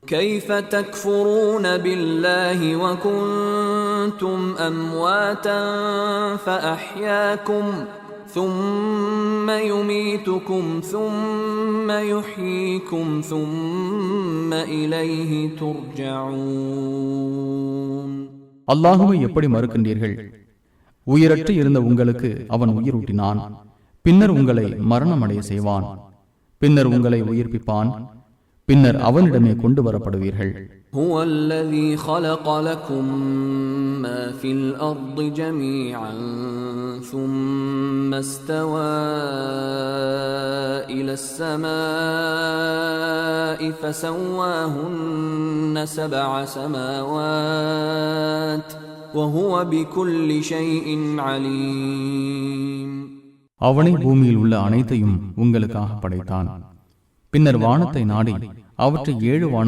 كيف تكفرون بالله وكنتم أمواتا فأحياكم ثم يميتكم ثم يحييكم ثم إليه ترجعون. அல்லாஹுவை எப்படி மறுக்கின்றீர்கள்? உயிரற்று இருந்த உங்களுக்கு அவன் உயிரூட்டினான். பின்னர் உங்களை மரணமடைய செய்வான். பின்னர் உங்களை உயிர்ப்பிப்பான். பின்னர் அவனிடமே கொண்டு வரப்படுவீர்கள். هو الذي خلق لكم ما في الأرض جميعا ثم استوى إلى السماء فسواهن 7 سماوات وهو بكل شيء عليم. அவனே பூமியில் உள்ள அனைத்தையும் உங்களுக்காக படைத்தான். பின்னர் வானத்தை நாடி அவற்றை 7 வானங்கள்